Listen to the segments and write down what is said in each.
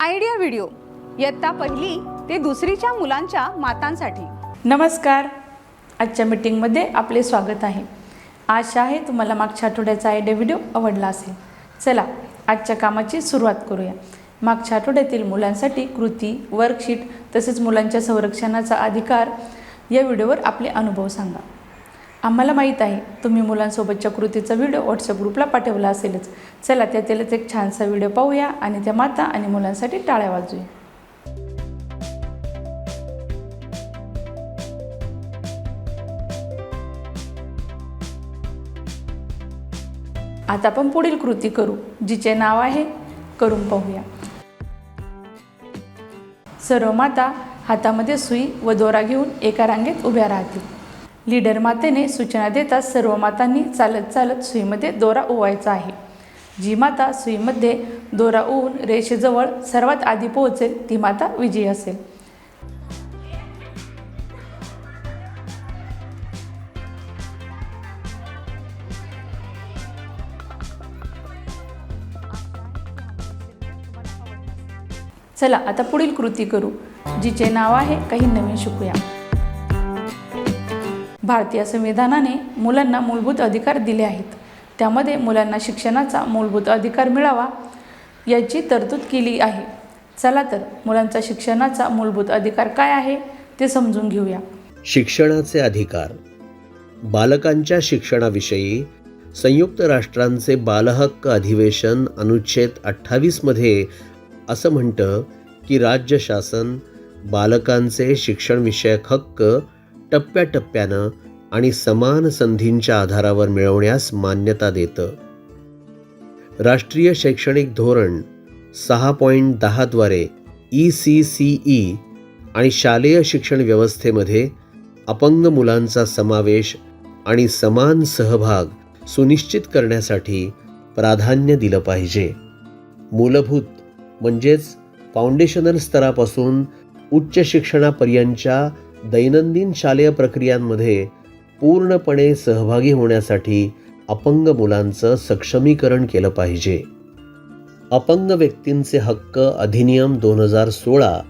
Idea video इयत्ता पहिली ते दुसरीच्या मुलांच्या मातांसाठी। नमस्कार, आजच्या मीटिंगमध्ये आपले स्वागत आहे। आशा आहे तुम्हाला मागच्या आठवड्याचा आयडिया व्हिडिओ आवडला असेल। चला आजच्या कामाची सुरुवात करूया। मागच्या आठवड्यातील मुलांसाठी कृती, वर्कशीट तसेच मुलांच्या संरक्षणाचा अधिकार या व्हिडिओवर आपले अनुभव सांगा। आम्हाला माहीत आहे तुम्ही मुलांसोबतच्या कृतीचा व्हिडिओ व्हॉट्सअप ग्रुपला पाठवला असेलच। चला त्यातीलच एक छानसा व्हिडिओ पाहूया आणि त्या माता आणि मुलांसाठी टाळ्या वाजवूया। आता आपण पुढील कृती करू, जिचे नाव आहे करून पाहूया। सर्व माता हातामध्ये सुई व दोरा घेऊन एका रांगेत उभ्या राहतील। लीडर मातेने सूचना देताच सर्व मातांनी चालत चालत सुईमध्ये दोरा ओवायचा आहे। जी माता सुईमध्ये दोरा ओवून रेषेजवळ सर्वात आधी पोहोचेल ती माता विजयी असेल। चला आता पुढील कृती करू, जिचे नाव आहे काही नवीन शिकूया। भारतीय संविधानाने मुलांना मूलभूत अधिकार दिले आहेत। त्यामध्ये मुलांना शिक्षणाचा मूलभूत अधिकार मिळावा याची तरतूद केली आहे। चला तर मुलांचा शिक्षणाचा मूलभूत अधिकार काय आहे ते समजून घेऊया। शिक्षणाचे अधिकार। बालकांच्या शिक्षणाविषयी संयुक्त राष्ट्रांचे बालहक्क अधिवेशन अनुच्छेद 28 मध्ये असं म्हणतं की राज्य शासन बालकांचे शिक्षणविषयक हक्क टप्प्याटप्प्यानं आणि समान संधींच्या आधारावर मिळवण्यास मान्यता देतं। राष्ट्रीय शैक्षणिक धोरण 6.10 द्वारे ECCE आणि शालेय शिक्षण व्यवस्थेमध्ये अपंग मुलांचा समावेश आणि समान सहभाग सुनिश्चित करण्यासाठी प्राधान्य दिलं पाहिजे। मूलभूत म्हणजेच फाउंडेशनल स्तरापासून उच्च शिक्षणापर्यंतच्या दैनंदिन शालेय प्रक्रियांमध्ये पूर्णपणे सहभागी होण्यासाठी अपंग मुलांचं सक्षमीकरण केलं पाहिजे। अपंग व्यक्तींचे हक्क अधिनियम 2016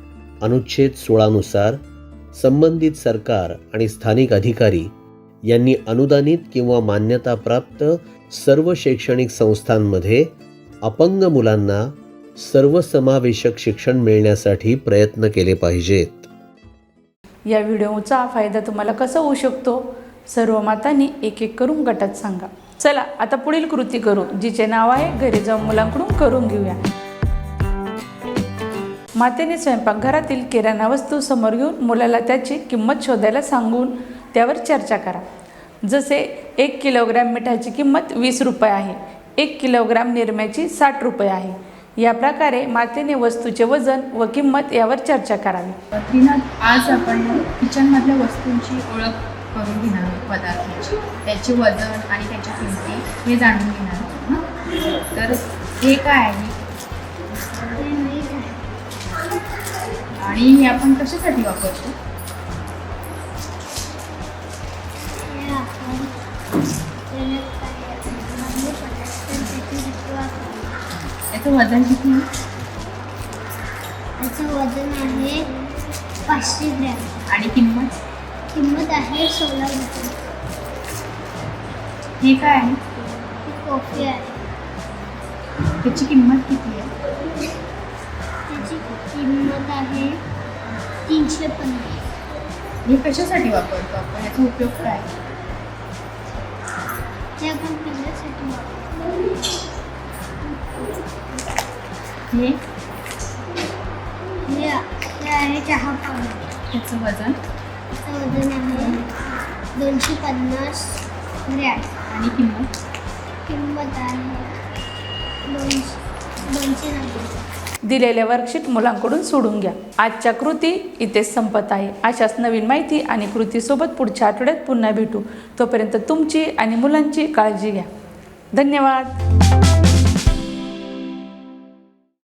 अनुच्छेद 16 नुसार संबंधित सरकार आणि स्थानिक अधिकारी यांनी अनुदानित किंवा मान्यताप्राप्त सर्व शैक्षणिक संस्थांमध्ये अपंग मुलांना सर्वसमावेशक शिक्षण मिळण्यासाठी प्रयत्न केले पाहिजेत। या व्हिडिओचा फायदा तुम्हाला कसा होऊ शकतो सर्व मातांनी एक एक करून गटात सांगा। चला आता पुढील कृती करू, जिचे नाव आहे घरी जाऊन मुलांकडून करून घेऊया। मातेने स्वयंपाकघरातील किराणा वस्तू समोर घेऊन मुलाला त्याची किंमत शोधायला सांगून त्यावर चर्चा करा। जसे 1 किलोग्रॅम मिठाची किंमत 20 रुपये आहे, 1 किलोग्रॅम निरम्याची 60 रुपये आहे। या प्रकारे मातेने वस्तूचे वजन व किंमत यावर चर्चा करावी। आज आपण किचनमधल्या वस्तूंची ओळख करून घेणार आहोत, पदार्थांची, त्याचे वजन आणि त्याच्या किमती हे जाणून घेणार आहोत। तर हे काय आहे आणि हे आपण कशासाठी वापरतो? याचं वजन किती? याचं वजन आहे 500 ग्रॅम आणि किंमत आहे 16 रुपये। हे काय आहे? ही कॉफी आहे, त्याची किंमत किती आहे? त्याची किंमत आहे 350। हे कशासाठी वापरतो आपण? याचा उपयोग काय? ते आपण पिण्यासाठी वापरतो। हे आहे चहा पावडर, त्याचं वजन त्याचं वजन आहे 250 ग्रॅम आणि किंमत आहे 290। दिलेले वर्कशीट मुलांकडून सोडून घ्या। आजच्या कृती इथेच संपत आहे। अशाच नवीन माहिती आणि कृतीसोबत पुढच्या आठवड्यात पुन्हा भेटू। तोपर्यंत तुमची आणि मुलांची काळजी घ्या। धन्यवाद।